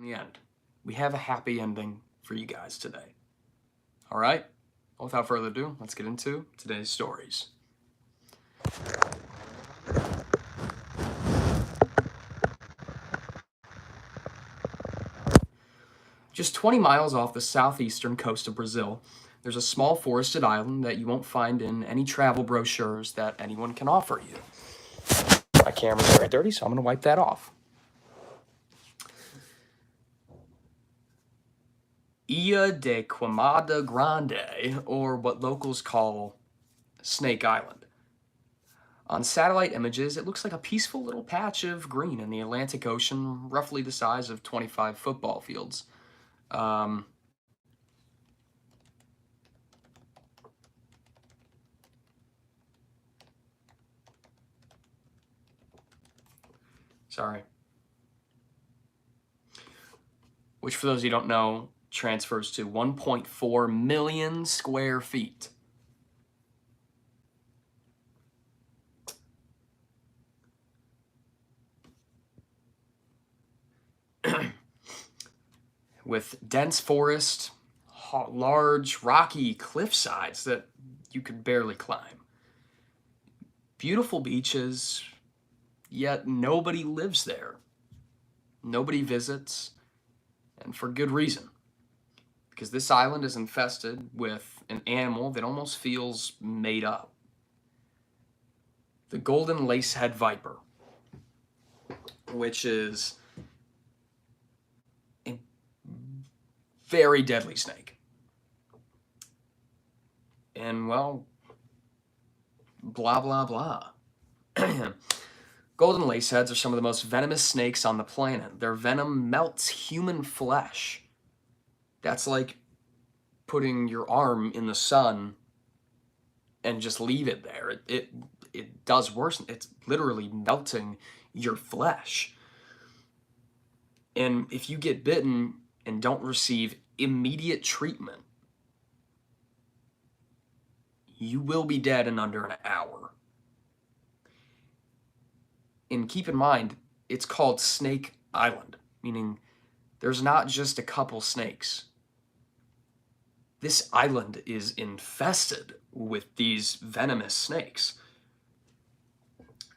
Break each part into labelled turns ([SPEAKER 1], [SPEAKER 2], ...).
[SPEAKER 1] the end. We have a happy ending for you guys today. All right? Without further ado, let's get into today's stories. Just 20 miles off the southeastern coast of Brazil, there's a small forested island that you won't find in any travel brochures that anyone can offer you. My camera's very dirty, so I'm going to wipe that off. Ilha de Queimada Grande, or what locals call Snake Island. On satellite images, it looks like a peaceful little patch of green in the Atlantic Ocean, roughly the size of 25 football fields. Sorry. Which, for those who don't know, transfers to 1.4 million square feet. With dense forest, large rocky cliff sides that you could barely climb. Beautiful beaches, yet nobody lives there. Nobody visits, and for good reason. Because this island is infested with an animal that almost feels made up. The golden lacehead viper, which is a very deadly snake. And, well, blah, blah, blah. Golden laceheads are some of the most venomous snakes on the planet. Their venom melts human flesh. That's like putting your arm in the sun and just leave it there. It does worse. It's literally melting your flesh. And if you get bitten and don't receive immediate treatment, you will be dead in under an hour. And keep in mind, it's called Snake Island, meaning there's not just a couple snakes. This island is infested with these venomous snakes.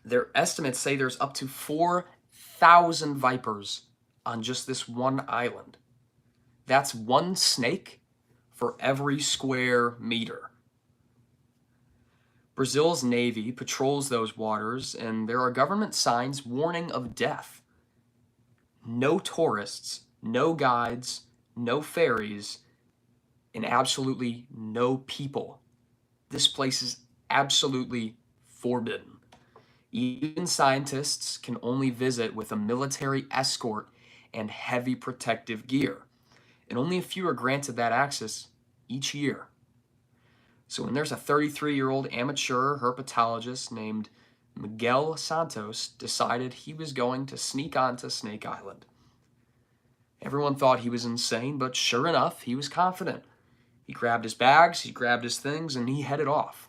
[SPEAKER 1] Their estimates say there's up to 4,000 vipers on just this one island. That's one snake for every square meter. Brazil's Navy patrols those waters, and there are government signs warning of death. No tourists, no guides, no ferries, and absolutely no people. This place is absolutely forbidden. Even scientists can only visit with a military escort and heavy protective gear, and only a few are granted that access each year. So when there's a 33-year-old amateur herpetologist named Miguel Santos decided he was going to sneak onto Snake Island. Everyone thought he was insane, but sure enough, he was confident. He grabbed his bags, he grabbed his things, and he headed off.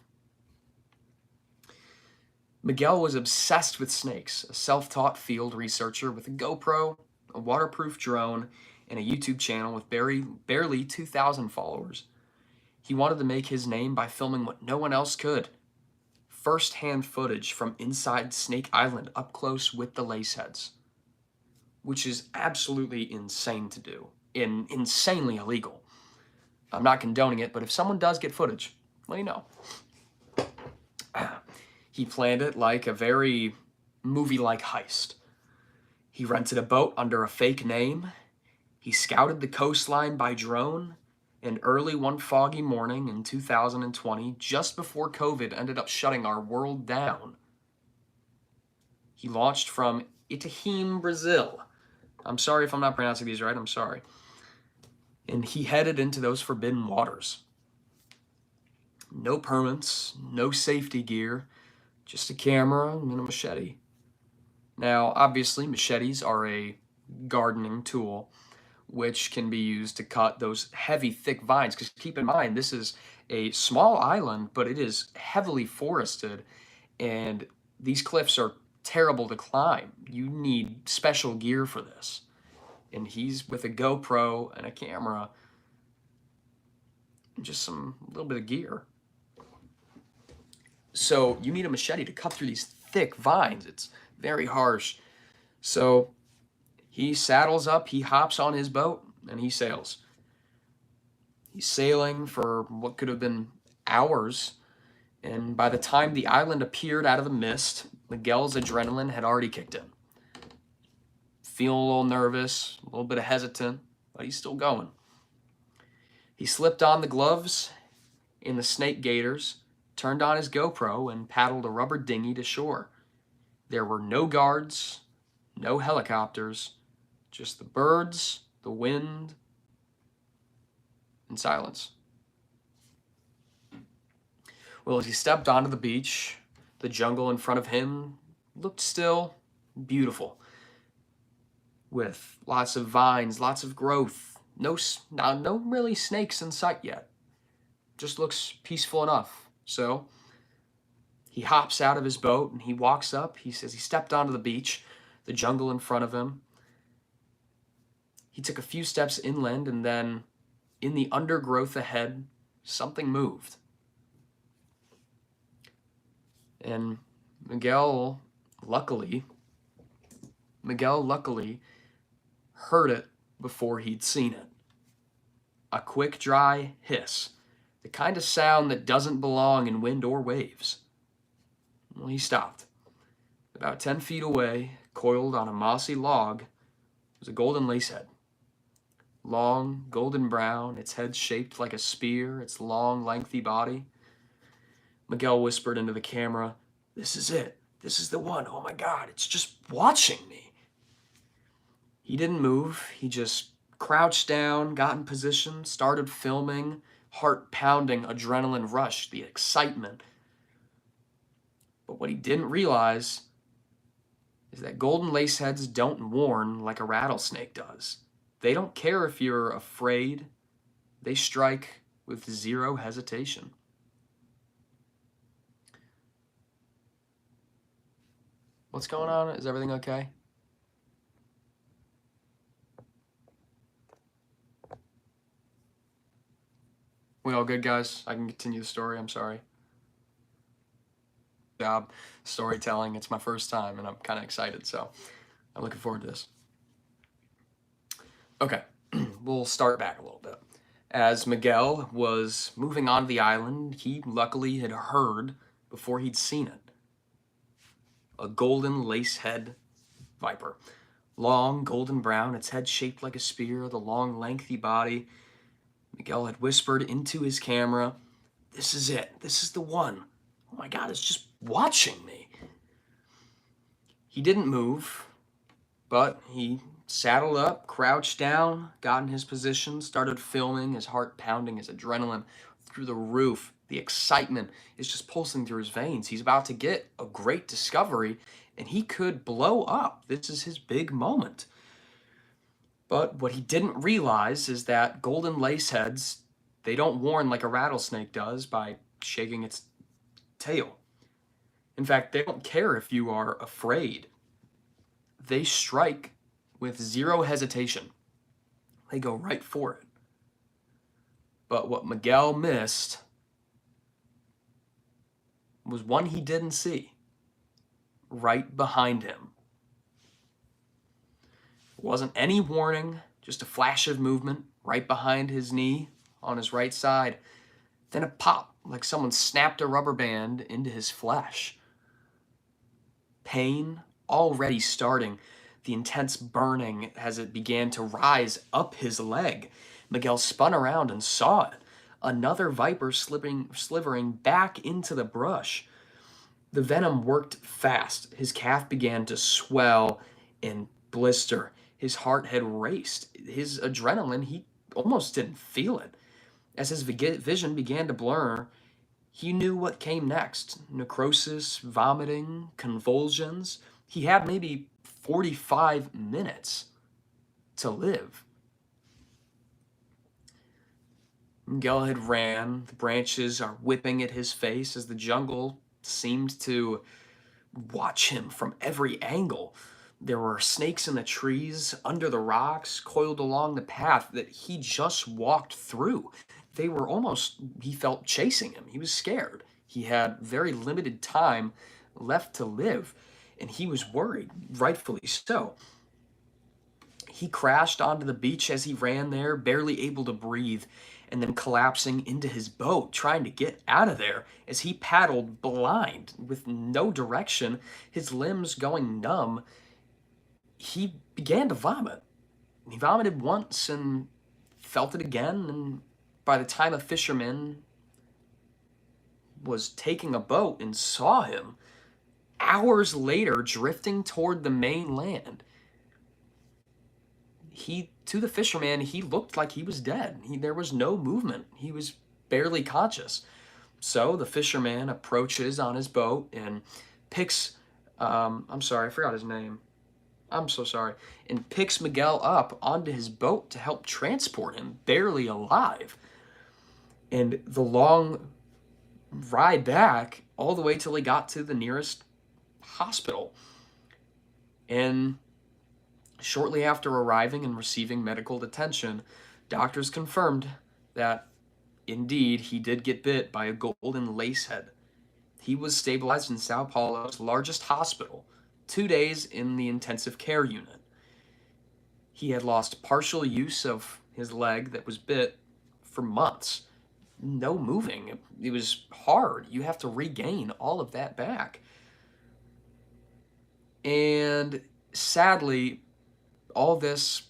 [SPEAKER 1] Miguel was obsessed with snakes, a self-taught field researcher with a GoPro, a waterproof drone, and a YouTube channel with barely 2,000 followers. He wanted to make his name by filming what no one else could. First-hand footage from inside Snake Island up close with the laceheads, which is absolutely insane to do and insanely illegal. I'm not condoning it, but if someone does get footage, let me know. He planned it like a very movie-like heist. He rented a boat under a fake name. He scouted the coastline by drone. And early one foggy morning in 2020, just before COVID ended up shutting our world down, he launched from Itaim, Brazil. I'm sorry if I'm not pronouncing these right, I'm sorry. And he headed into those forbidden waters. No permits, no safety gear, just a camera and a machete. Now, obviously, machetes are a gardening tool, which can be used to cut those heavy, thick vines. Because keep in mind, this is a small island, but it is heavily forested, and these cliffs are terrible to climb. You need special gear for this. and he's with a GoPro and a camera and just a little bit of gear. So you need a machete to cut through these thick vines. It's very harsh. So he saddles up, he hops on his boat, and he sails. He's sailing for what could have been hours, and by the time the island appeared out of the mist, Miguel's adrenaline had already kicked in. Feeling a little nervous, a little bit of hesitant, but he's still going. He slipped on the gloves and the snake gaiters, turned on his GoPro, and paddled a rubber dinghy to shore. There were no guards, no helicopters, just the birds, the wind, and silence. Well, as he stepped onto the beach, the jungle in front of him looked still beautiful, with lots of vines, lots of growth. No really snakes in sight yet. Just looks peaceful enough. So he hops out of his boat and he walks up. He says he stepped onto the beach, the jungle in front of him. He took a few steps inland, and then in the undergrowth ahead, something moved. And Miguel luckily heard it before he'd seen it. A quick, dry hiss, the kind of sound that doesn't belong in wind or waves. Well, he stopped. About 10 feet away, coiled on a mossy log, was a golden lacehead. Long, golden brown, its head shaped like a spear, its long, lengthy body. Miguel whispered into the camera, "This is it. This is the one. Oh my God, it's just watching me." He didn't move. He just crouched down, got in position, started filming, heart pounding, adrenaline rush, the excitement. But what he didn't realize is that golden laceheads don't warn like a rattlesnake does. They don't care if you're afraid. They strike with zero hesitation. What's going on? Is everything okay? We all good, guys? I can continue the story. I'm sorry. Job storytelling. It's my first time, and I'm kind of excited, so I'm looking forward to this. Okay, we'll start back a little bit. As Miguel was moving on the island, he luckily had heard before he'd seen it. A golden lacehead viper. Long, golden brown, its head shaped like a spear, the long, lengthy body. Miguel had whispered into his camera, "This is it. This is the one. Oh my God, it's just watching me." He didn't move, but he saddled up, crouched down, got in his position, started filming, his heart pounding, his adrenaline through the roof. The excitement is just pulsing through his veins. He's about to get a great discovery, and he could blow up. This is his big moment. But what he didn't realize is that golden laceheads, they don't warn like a rattlesnake does by shaking its tail. In fact, they don't care if you are afraid. They strike with zero hesitation. They go right for it. But what Miguel missed was one he didn't see right behind him. It wasn't any warning, just a flash of movement right behind his knee on his right side. Then a pop, like someone snapped a rubber band into his flesh. Pain already starting, the intense burning as it began to rise up his leg. Miguel spun around and saw it. Another viper slithering back into the brush. The venom worked fast. His calf began to swell and blister. His heart had raced. His adrenaline, he almost didn't feel it. As his vision began to blur, he knew what came next. Necrosis, vomiting, convulsions. He had maybe 45 minutes to live. Miguel had ran. The branches are whipping at his face as the jungle seemed to watch him from every angle. There were snakes in the trees, under the rocks, coiled along the path that he just walked through. They were almost, he felt, chasing him. He was scared. He had very limited time left to live, and he was worried, rightfully so. He crashed onto the beach as he ran there, barely able to breathe, and then collapsing into his boat, trying to get out of there as he paddled blind with no direction, his limbs going numb. He began to vomit. He vomited once and felt it again, and by the time a fisherman was taking a boat and saw him, hours later, drifting toward the mainland, to the fisherman, he looked like he was dead. There was no movement. He was barely conscious. So the fisherman approaches on his boat and picks, I'm sorry, I forgot his name. I'm so sorry. And picks Miguel up onto his boat to help transport him, barely alive. And the long ride back, all the way till he got to the nearest hospital. And shortly after arriving and receiving medical attention, doctors confirmed that indeed he did get bit by a golden lacehead. He was stabilized in Sao Paulo's largest hospital, 2 days in the intensive care unit. He had lost partial use of his leg that was bit for months. No moving. It was hard. You have to regain all of that back. And sadly, all this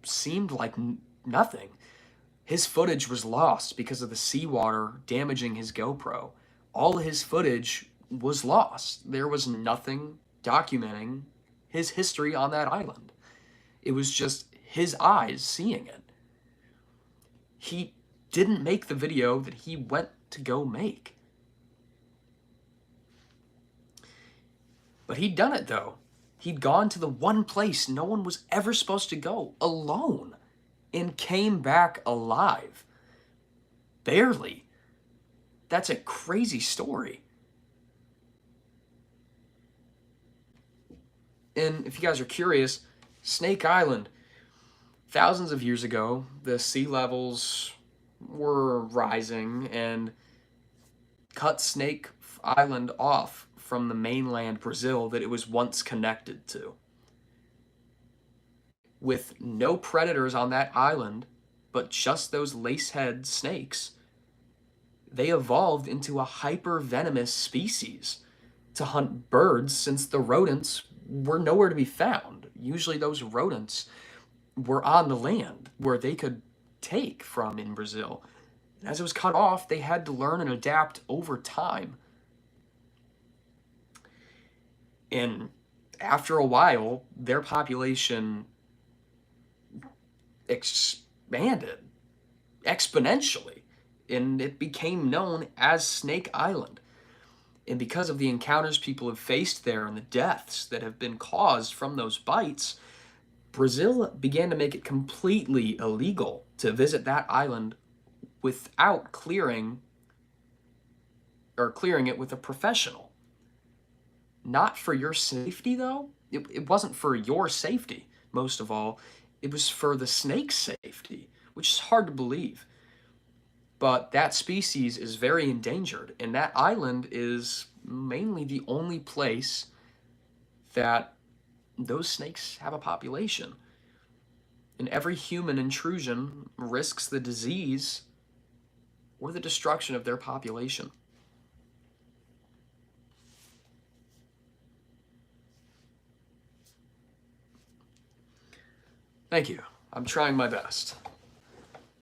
[SPEAKER 1] seemed like nothing. His footage was lost because of the seawater damaging his GoPro. All his footage was lost. There was nothing documenting his history on that island. It was just his eyes seeing it. He didn't make the video that he went to go make. But he'd done it, though. He'd gone to the one place no one was ever supposed to go, alone, and came back alive. Barely. That's a crazy story. And if you guys are curious, Snake Island, thousands of years ago, the sea levels were rising and cut Snake Island off from the mainland Brazil that it was once connected to. With no predators on that island, but just those lacehead snakes, they evolved into a hyper-venomous species to hunt birds, since the rodents were nowhere to be found. Usually those rodents were on the land where they could take from in Brazil. And as it was cut off, they had to learn and adapt over time. And after a while, their population expanded exponentially, and it became known as Snake Island. And because of the encounters people have faced there and the deaths that have been caused from those bites, Brazil began to make it completely illegal to visit that island without clearing it with a professional. Not for your safety, though. It wasn't for your safety, most of all. It was for the snake's safety, which is hard to believe. But that species is very endangered, and that island is mainly the only place that those snakes have a population. And every human intrusion risks the disease or the destruction of their population. Thank you. I'm trying my best.